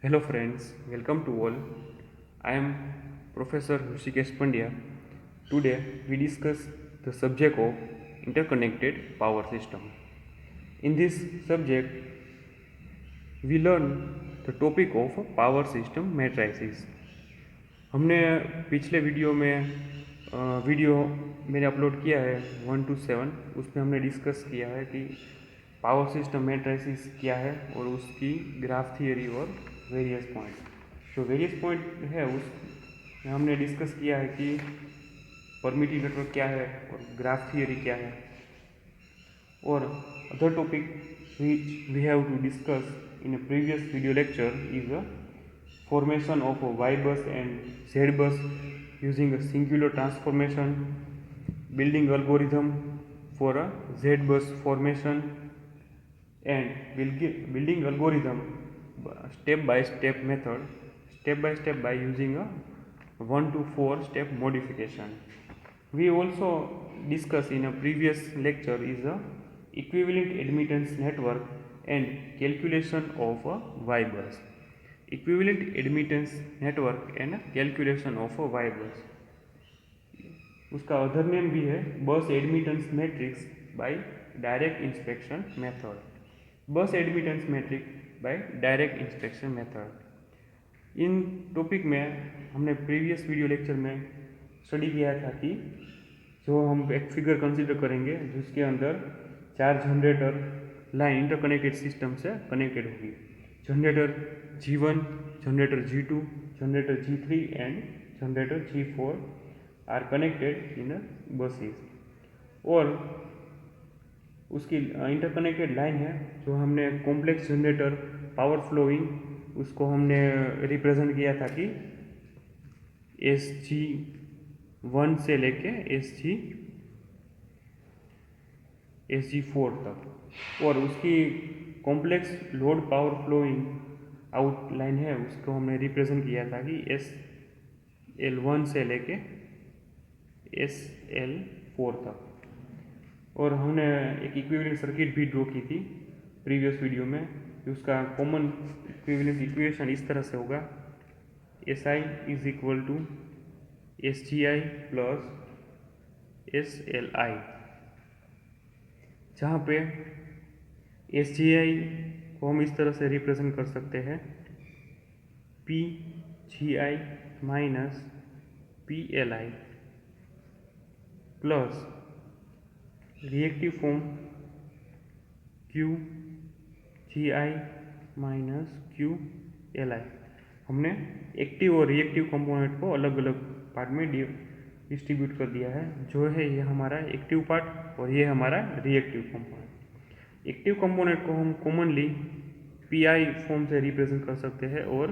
Hello friends, welcome to all. I am Professor Hrishikesh Pandya. Today we discuss the subject of interconnected power system. In this subject we learn the topic of power system matrices. हमने पिछले video में video मैंने upload किया है 1 to 7। उसमें हमने discuss किया है कि पावर सिस्टम मैट्रिसेस क्या है और उसकी ग्राफ थियरी और वेरियस पॉइंट। जो वेरियस पॉइंट है उस हमने डिस्कस किया है कि परमिटिव नेटवर्क क्या है और ग्राफ थियरी क्या है। और other topic which we have to discuss in a previous video lecture is a formation of a Y bus and Z bus using a singular transformation, building algorithm for a Z bus formation, and building algorithm step by step by using a 1 to 4 step modification. We also discussed in a previous lecture is a equivalent admittance network and calculation of a Y bus. Equivalent admittance network and calculation of a Y bus. उसका other name भी है bus admittance matrix by direct inspection method. Bus admittance matrix by direct inspection method. इन topic में हमने previous video lecture में study किया था कि जो हम एक फिगर कंसिडर करेंगे जिसके अंदर 4 जनरेटर लाइन इंटरकनेक्टेड सिस्टम से कनेक्टेड होगी। Generator G1, generator G2, generator G3 and generator G4 are connected in buses. और उसकी इंटरकनेक्टेड लाइन है जो हमने कॉम्प्लेक्स जनरेटर पावर फ्लोइंग उसको हमने रिप्रेजेंट किया था कि SG1 से लेके SG4 तक। और उसकी complex load power flowing outline है उसको हमने रिप्रेजेंट किया था कि SL1 से लेके SL4 तक। और हमने एक इक्विवेलेंट सर्किट भी ड्रॉ की थी प्रीवियस वीडियो में कि उसका कॉमन इक्विवेलेंट इक्वेशन इस तरह से होगा SI is equal to SGI plus SLI, जहाँ पे SGI को हम इस तरह से रिप्रेजेंट कर सकते हैं PGI minus PLI plus reactive form QGI minus QLI। हमने एक्टिव और रिएक्टिव कंपोनेंट को अलग अलग पार्ट में डिस्ट्रीब्यूट कर दिया है। जो है ये हमारा एक्टिव पार्ट और ये हमारा रिएक्टिव कंपोनेंट। एक्टिव कंपोनेंट को हम कॉमनली PI फॉर्म से रिप्रेजेंट कर सकते हैं और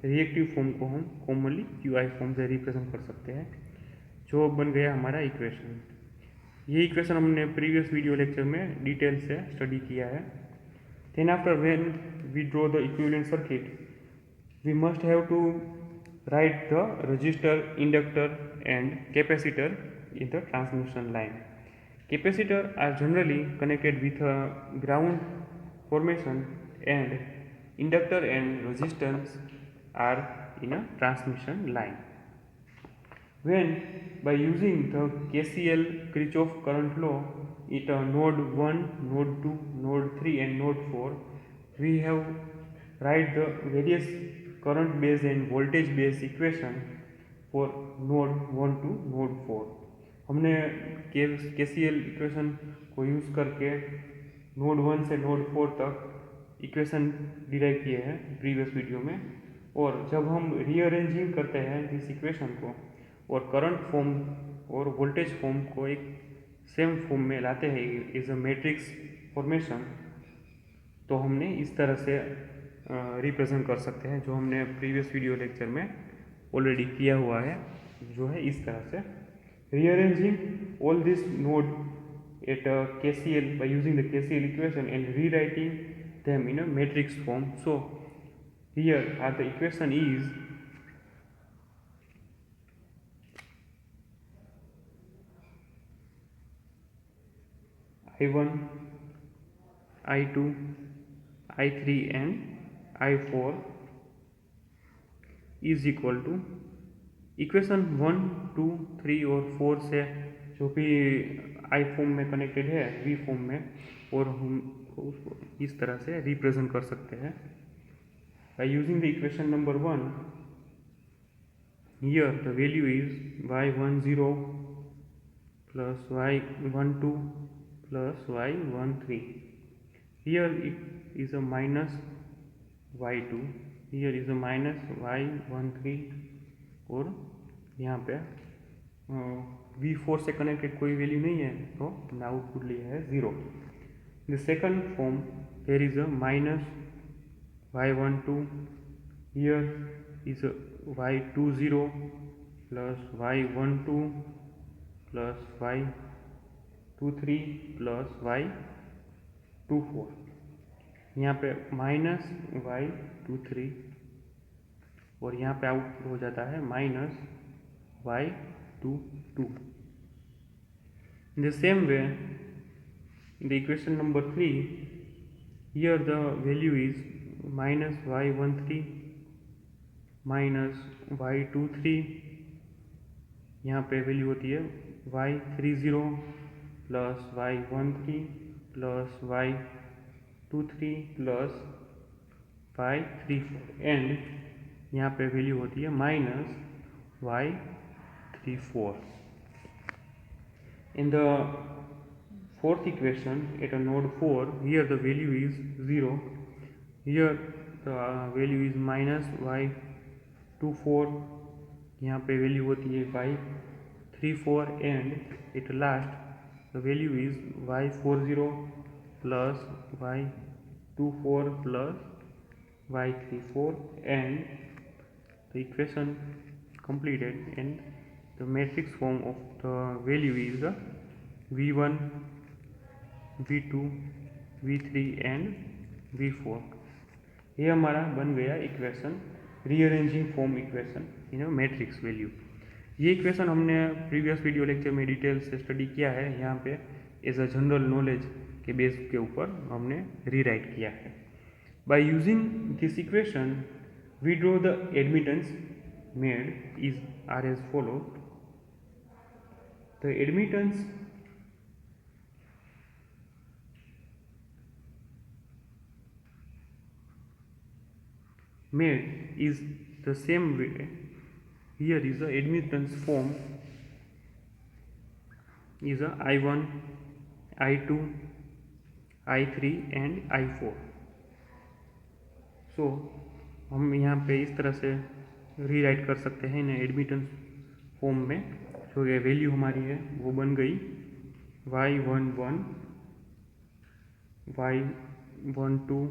रिएक्टिव फॉर्म को हम कॉमनली QI फॉर्म से रिप्रेजेंट कर सकते हैं, जो बन गया हमारा इक्वेशन। ये इक्वेशन हमने प्रीवियस वीडियो लेक्चर में डिटेल से स्टडी किया है। Then after when we draw the equivalent circuit we must have to write the resistor, inductor and capacitor in the transmission line. Capacitor are generally connected with a ground formation and inductor and resistance are in a transmission line. When by using the KCL Kirchhoff current law at node 1, node 2, node 3 and node 4, we have write the various current based and voltage based equation for node 1 to node 4। हमने KCL equation को use करके node 1 से node 4 तक equation derive किए हैं previous video में। और जब हम रीअरेंजिंग करते हैं इस इक्वेशन को और करंट फॉर्म और वोल्टेज फॉर्म को एक सेम फॉर्म में लाते हैं इज अ मैट्रिक्स फॉर्मेशन, तो हमने इस तरह से रिप्रेजेंट कर सकते हैं, जो हमने प्रीवियस वीडियो लेक्चर में ऑलरेडी किया हुआ है। जो है इस तरह से rearranging all this node eight KCL by using the KCL equation and rewriting them in a matrix form. So here the equation is I1, I2, I3 and I4 is equal to equation 1, 2, 3 और 4 से जो भी I form में connected है we form में, और हम उसको इस तरह से रिप्रेजेंट कर सकते हैं by using the equation number 1. Here the value is y10 plus y12 plus y13. Here it is a minus y2, here is a minus y13, और यहाँ पे V4 से कनेक्टेड कोई वैल्यू नहीं है तो हमने आउटपुट लिया है 0. The second form there is a minus y12, here is a y20 plus y12 plus y23 plus y24. यहाँ पे माइनस y23 और यहाँ पे आउटपुट हो जाता है minus y22. In the same way, in the equation number 3, here the value is minus y13 minus y23, यहाँ पे वैल्यू होती है y30 plus y13 plus y23 plus y34, and यहाँ पे वैल्यू होती है minus y34. In the fourth equation at a node 4, here the value is 0, here the value is minus y24, यहाँ पे वैल्यू होती है y34, and at last the value is y40 plus y24 plus y34, and the equation completed, and the matrix form of the value is v1, v2, v3 and v4. ये हमारा बन गया equation, rearranging form equation in matrix value. ये equation हमने previous video lecture में detail से study किया है. यहाँ पे एज अ जनरल नॉलेज के बेस के ऊपर हमने रीराइट किया है. By using this equation we draw the admittance made is are as follow. The admittance made is the same way. Here is the admittance form is a I1, I2, I3 and I4. So हम यहाँ पे इस तरह से rewrite कर सकते हैं इन्हें एडमिटेंस फॉर्म में. जो ये वैल्यू हमारी है वो बन गई y11, y12,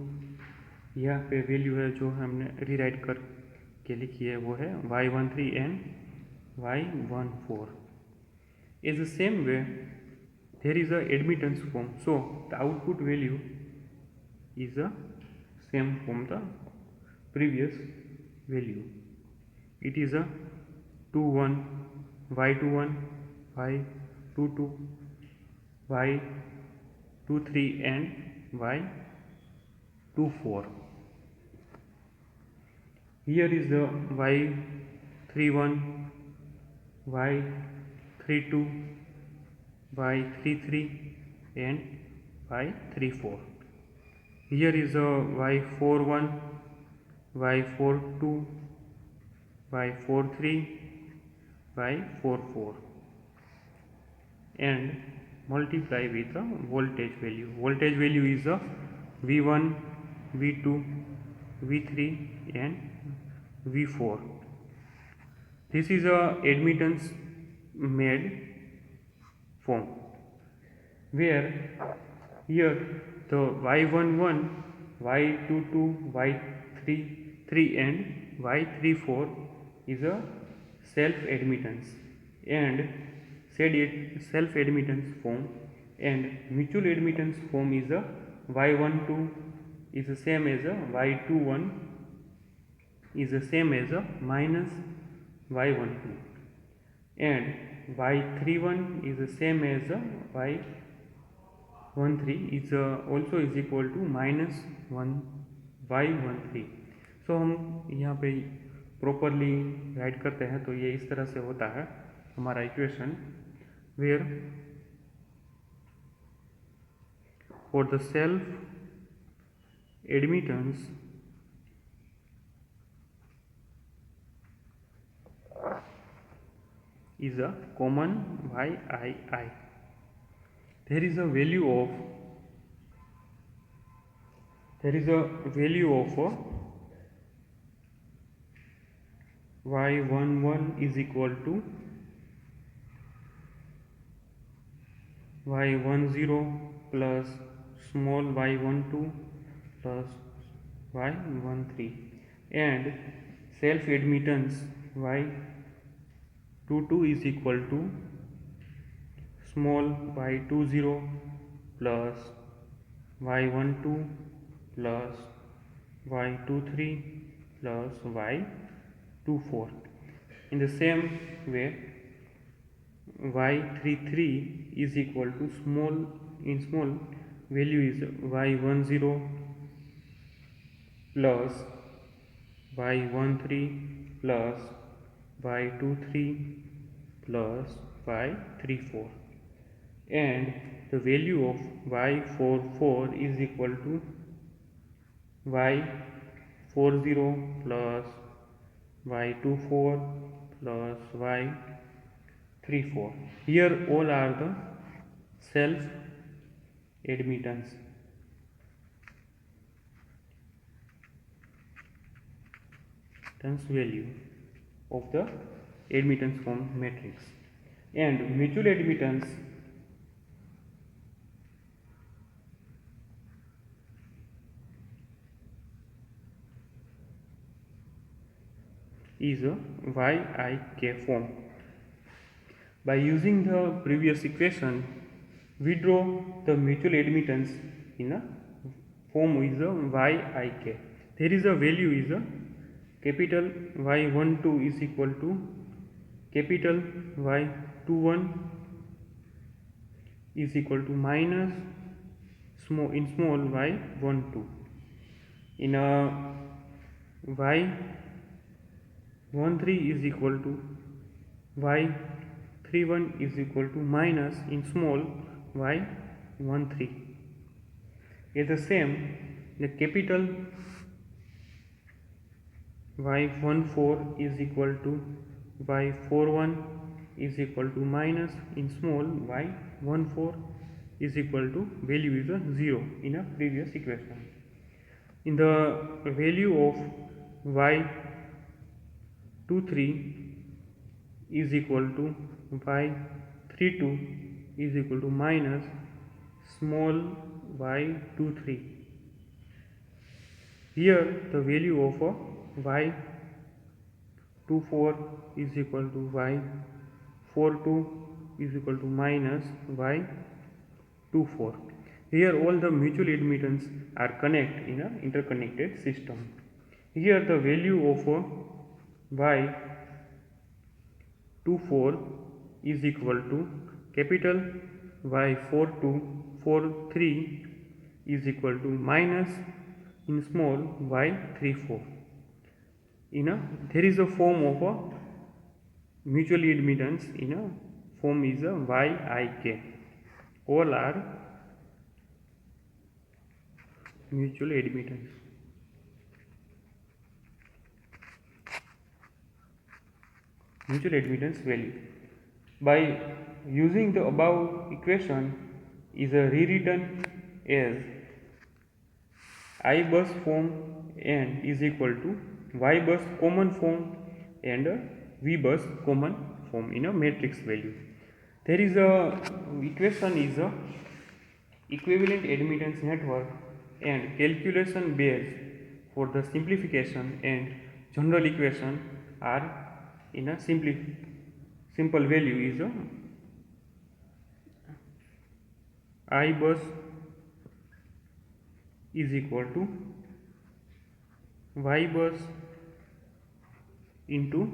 यहाँ पे वैल्यू है जो हमने रीराइट कर के लिखी है वो है y13 and y14. Is the same way there is a admittance form, so the output value is a same from the previous value. It is a 21, y21, y22, y23 and y24. Here is the y31, y32, y33 and y34. Here is the y41, y42, y43, y44, and multiply with the voltage value. Voltage value is a V1, V2, V3 and V4. This is a admittance made form, where here the y11, y22, y33 and y34 is a self-admittance and self-admittance form, and mutual admittance form is a y12 is the same as a y21 is the same as a minus y12, and y31 is the same as a y13 is also is equal to minus 1 y13. So हम यहाँ पे properly right करते हैं तो ये इस तरह से होता है हमारा equation, where for the self admittance is a common YII. There is a value of y11 is equal to y10 plus small y12 plus y13, and self admittance y22 is equal to small y20 plus y12 plus y23 plus y24. In the same way, y33 is equal to small value is y10 plus y13 plus y23 plus y34, and the value of y44 is equal to y40 plus y24 plus y34. Here all are the self admittance. Value of the admittance form matrix, and mutual admittance is a YIK form. By using the previous equation, we draw the mutual admittance in a form is a YIK. There is a value is a capital Y12 is equal to capital Y21 is equal to minus small y12. In a y13 is equal to y31 is equal to minus in small y13. At the same, the capital y14 is equal to y41 is equal to minus in small y14 is equal to value is a 0 in a previous equation. In the value of y23 is equal to y32 is equal to minus small y23. Here the value of y24 is equal to y42 is equal to minus y24. Here all the mutual admittance are connect in a interconnected system. Here the value of y24 is equal to capital y43 is equal to minus in small y34. There is a form of a mutual admittance in a form is a YIK. All are mutual admittance. Mutual admittance value. By using the above equation is a rewritten as I bus form and is equal to Y bus common form and V bus common form in a matrix value. There is a equation is a equivalent admittance network, and calculation base for the simplification and general equation are in a simple value is a I bus is equal to Y bus into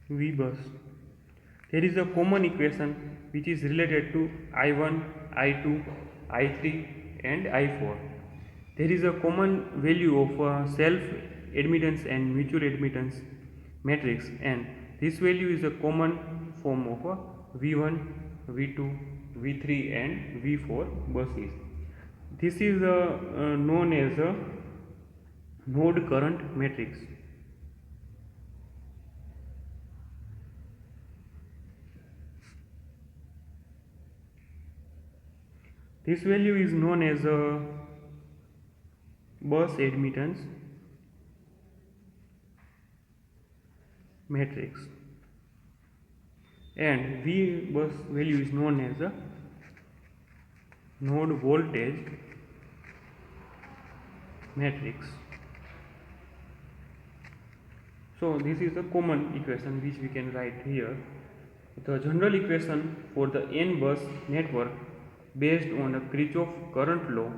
V bus. There is a common equation which is related to I1, I2, I3 and I4. There is a common value of self admittance and mutual admittance matrix, and this value is a common form of a V1, V2, V3 and V4 buses. This is known as a node current matrix. This value is known as a bus admittance matrix, and V bus value is known as a node voltage matrix. So this is the common equation which we can write here. The general equation for the n bus network based on a Kirchhoff current law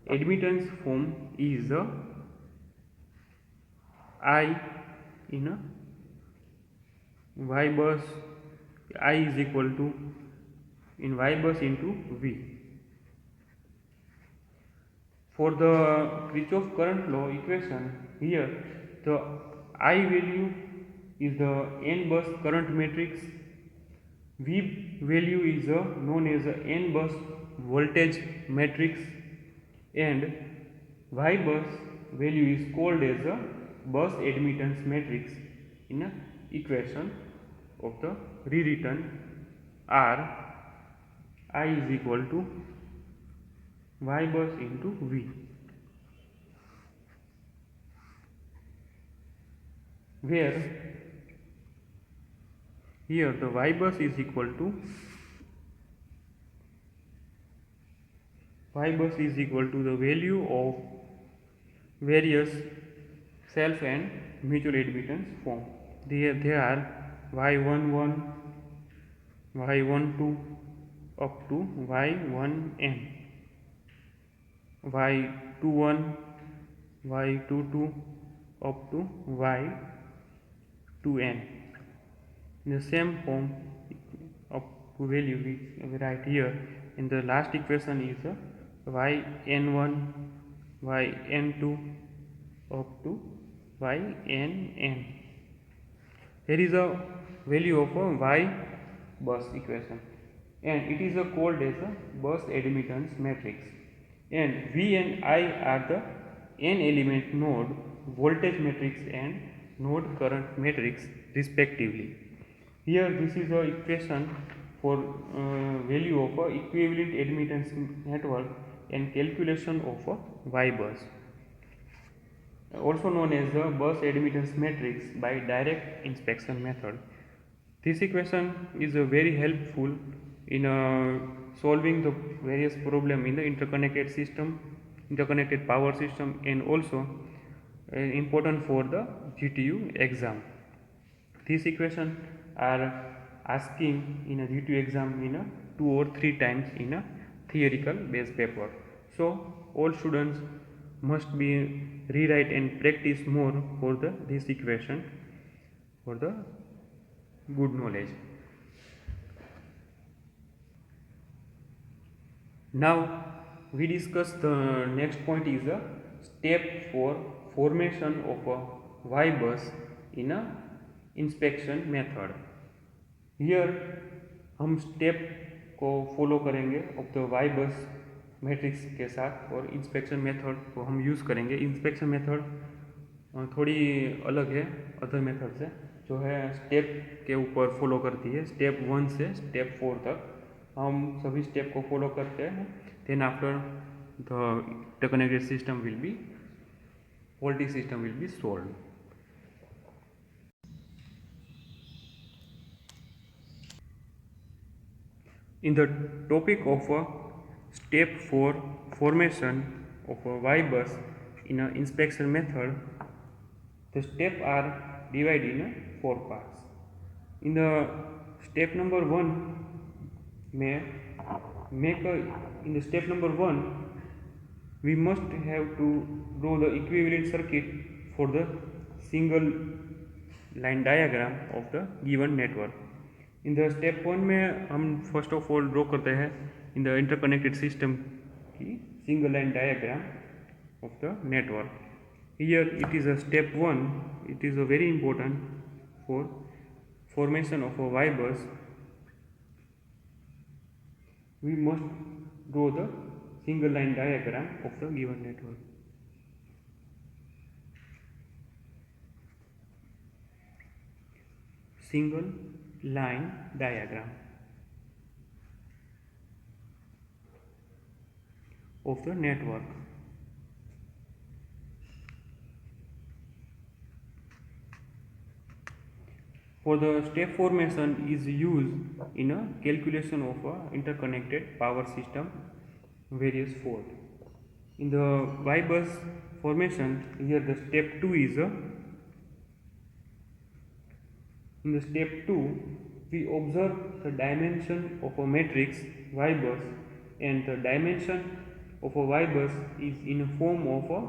admittance form is I in a Y bus, I is equal to in Y bus into V. For the Kirchhoff current law equation, here the I value is the n bus current matrix, V value is known as a n bus voltage matrix, and Y bus value is called as a bus admittance matrix in a equation of the rewritten R I is equal to Y bus into V, where here the Y bus is equal to the value of various self and mutual admittance form. They are Y11, Y12 up to Y1n, Y21, Y22 up to Y2n. In the same form of value we write here in the last equation is yn1, yn2 up to yn. There is a value of a y bus equation, and it is called as a bus admittance matrix, and V and I are the n element node voltage matrix and node current matrix respectively. Here this is a equation for value of a equivalent admittance network and calculation of a Y bus, also known as the bus admittance matrix by direct inspection method. This equation is very helpful in solving the various problem in the interconnected system, interconnected power system, and also important for the GTU exam. These equations are asking in a GTU exam in a 2 or 3 times in a theoretical based paper. So all students must be rewrite and practice more for this equation for the good knowledge. Now we discuss the next point is a step for formation of a Y bus in a inspection method. Here हम step को follow करेंगे of the Y बस matrix के साथ, और inspection method को हम use करेंगे. इंस्पेक्शन मेथड थोड़ी अलग है अदर मेथड से, जो है स्टेप के ऊपर फॉलो करती है. स्टेप 1 से स्टेप 4 तक हम सभी स्टेप को फॉलो करते हैं. Then after the interconnected system will be faulty system will be solved. In the topic of a step for formation of a Y bus in an inspection method, the steps are divided in 4 parts. In the step number 1, in the step number 1, we must have to draw the equivalent circuit for the single line diagram of the given network. In the step 1 में हम first of all draw करते हैं in the interconnected system की single line diagram of the network. Here it is a step 1. It is a very important for formation of a Y bus. We must draw the single line diagram of the given network. Single line diagram of the network. For the step formation is used in a calculation of a interconnected power system various fault. In the Y bus formation, here the step 2 is in the step 2 we observe the dimension of a matrix Y bus, and the dimension of a Y bus is in a form of a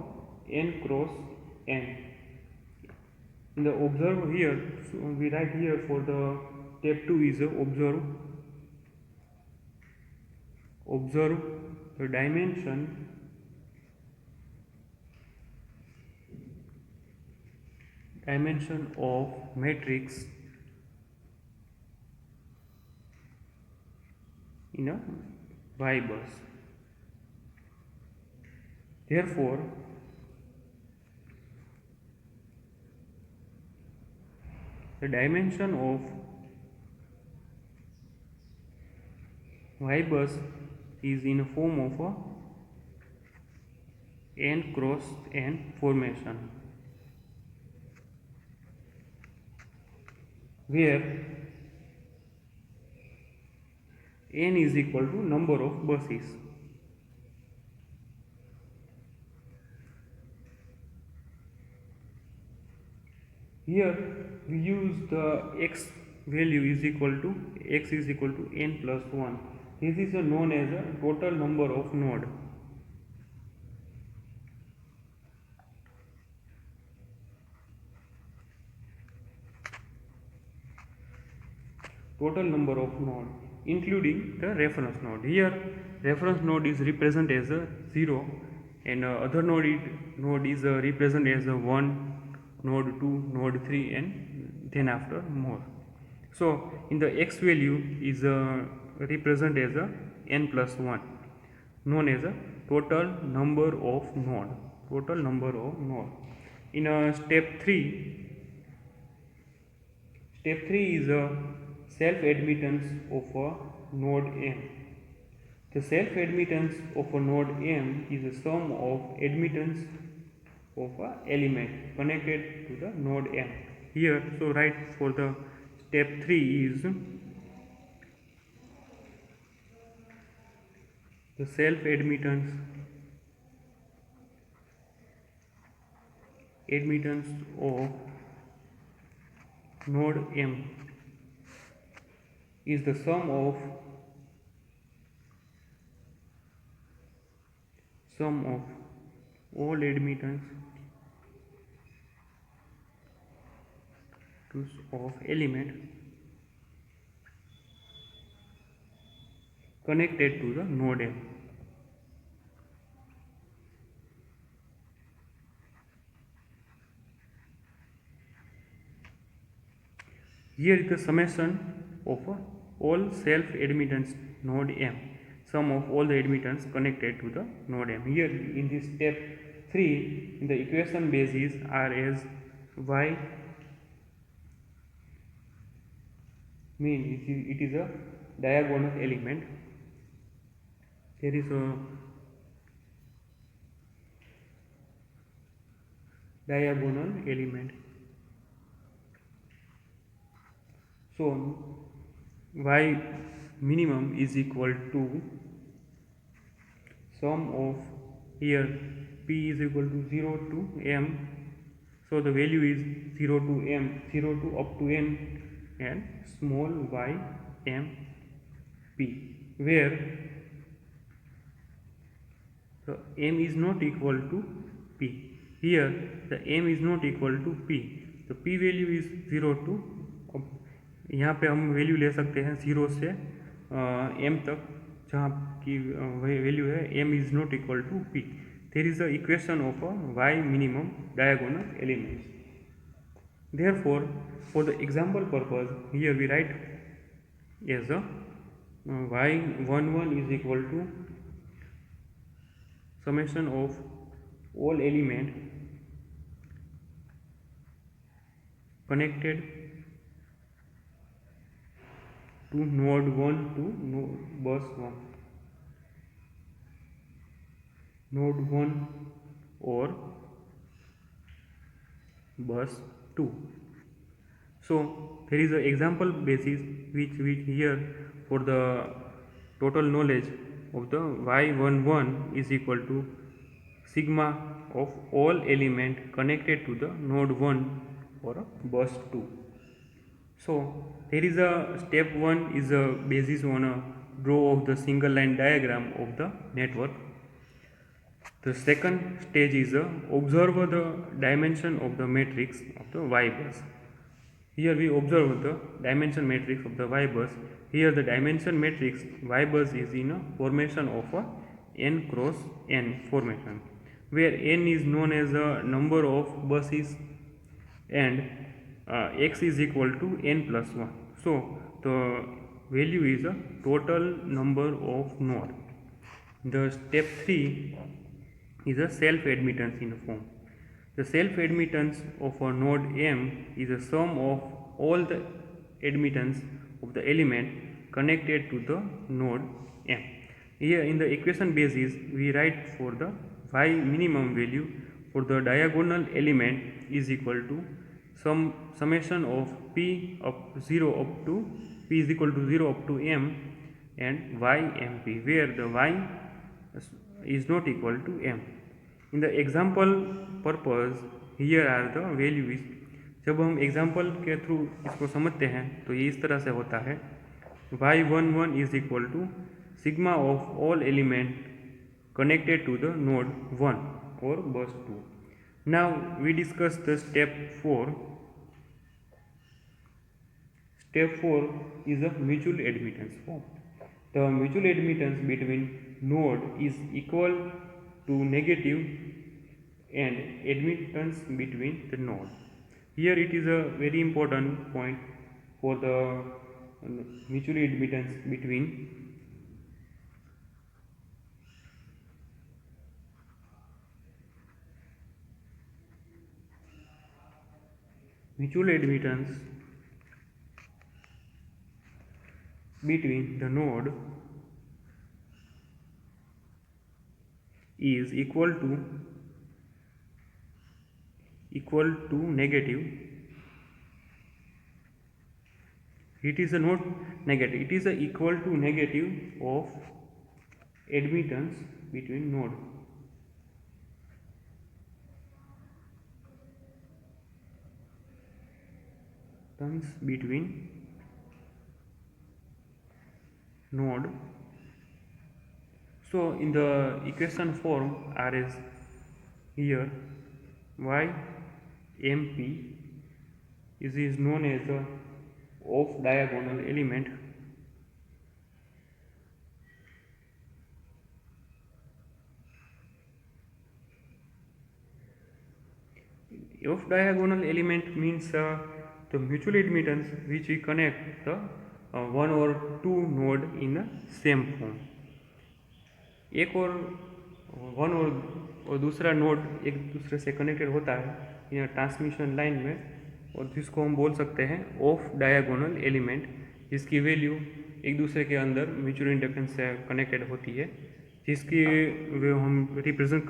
n cross n. In the observe here, so we write here for the step 2 is observe the dimension of matrix in a Y bus. Therefore, the dimension of Y bus is in a form of a n cross n formation, where n is equal to number of buses. Here we use the x value is equal to n plus 1. This is known as a total number of node. Total number of node including the reference node. Here reference node is represented as a 0, and other node is represented as a 1, node 2, node 3, and then after more. So in the x value is represented as a n plus 1, known as a total number of node. In step 3 is a self-admittance of a node M. The self-admittance of a node M is the sum of admittance of a element connected to the node M. Here, so write for the step 3 is the self-admittance of node M is the sum of all admittance of element connected to the node M. Here is the summation of all self-admittance node M, sum of all the admittance connected to the node M. Here in this step 3, the equation bases are as Y mean it is a diagonal element. There is a diagonal element. So Y minimum is equal to sum of, here P is equal to 0 to M, so the value is 0 to M, 0 to up to N, and small y M P, where the M is not equal to P. Here the M is not equal to P, the P value is 0 to, यहाँ पे हम value ले सकते हैं 0 से M तक, जहाँ की वैल्यू है M is not equal to P. there is a equation of a y minimum diagonal elements. Therefore, for the example purpose, here we write as a y11 is equal to summation of all element connected to node 1 to bus 1, node 1 or bus 2. So there is an example basis which here for the total knowledge of the y11 is equal to sigma of all element connected to the node 1 or bus 2. So there is a step 1 is a basis on a draw of the single line diagram of the network. The second stage is observe the dimension of the matrix of the y bus. Here we observe the dimension matrix of the y bus. Here the dimension matrix y bus is in a formation of a n cross n formation, where n is known as the number of buses and x is equal to n plus 1. So the value is a total number of node. The step 3 is a self-admittance in a form. The self-admittance of a node M is a sum of all the admittance of the element connected to the node M. Here in the equation basis we write for the y minimum value for the diagonal element is equal to summation of p up 0 up to p is equal to 0 up to m and y mp, where the y is not equal to m. In the example purpose here are the values. जब हम example के through इसको समझते हैं तो ये इस तरह से होता है y11 is equal to sigma of all element connected to the node 1 or bus 2. Now we discuss the step 4. Step 4 is a mutual admittance form. The mutual admittance between node is equal to negative and admittance between the node. Here it is a very important point for the mutual admittance between the node is equal to negative. It is not negative, it is equal to negative of admittance between node. Between node. So in the equation form R is here y mp is known as the off diagonal element off diagonal element means the mutual admittance which we connect the one or two node in the same form. एक और one और दूसरा node एक दूसरे से connected होता है इन transmission line में, और जिसको हम बोल सकते हैं ऑफ डायगोनल एलिमेंट, जिसकी वैल्यू एक दूसरे के अंदर म्यूचुअल इंडक्टेंस से कनेक्टेड होती है, जिसकी वो हम रिप्रेजेंट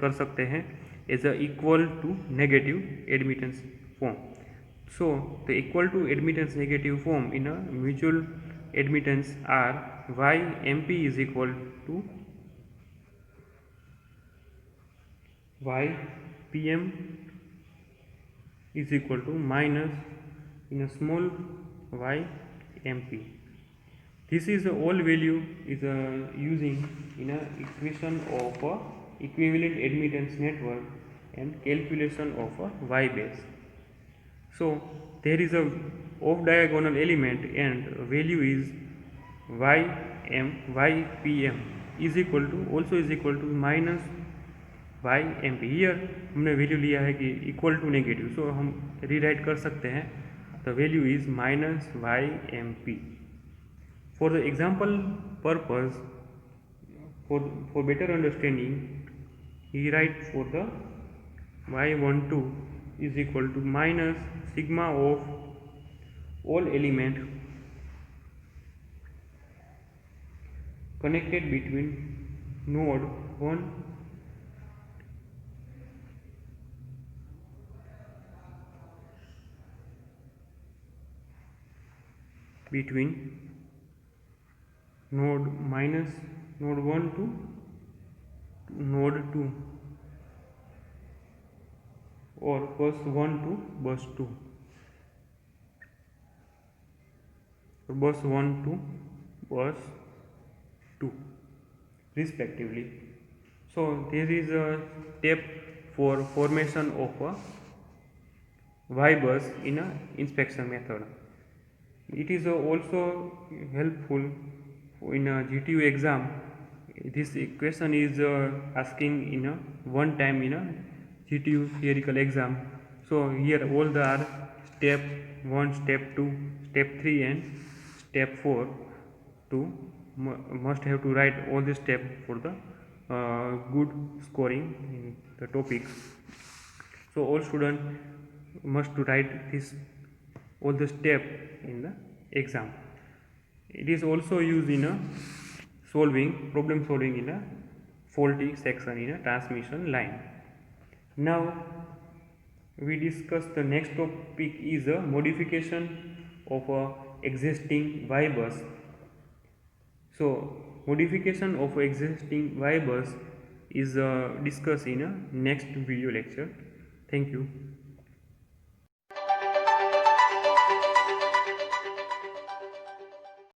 कर सकते हैं as a equal to negative admittance form. So the equal to admittance negative form in a mutual admittance are Y M P is equal to y pm is equal to minus in a small y mp. This is all value is using in a equation of a equivalent admittance network and calculation of a y base. So there is a off diagonal element and value is y pm is equal to also is equal to minus Y M P. Here हमने value लिया है कि equal to negative, सो हम rewrite कर सकते हैं the value is minus Y M P. For the example purpose, for better understanding, he write for the y12 is equal to minus sigma of all element connected between node 1 between node minus node 1 to node 2 or bus 1 to bus 2 or bus 1 to bus 2 respectively. So there is a step for formation of a Y bus in a inspection method. It is also helpful in a GTU exam. This question is asking in a one time in a GTU theoretical exam. So here all the are step 1, step 2, step 3 and step 4 to must have to write all the step for the good scoring in the topic. So all students must to write this all the step in the exam. It is also used in a problem solving in a faulty section in a transmission line. Now we discuss the next topic is a modification of a existing Y bus. So modification of existing Y bus is discussed in a next video lecture. Thank you.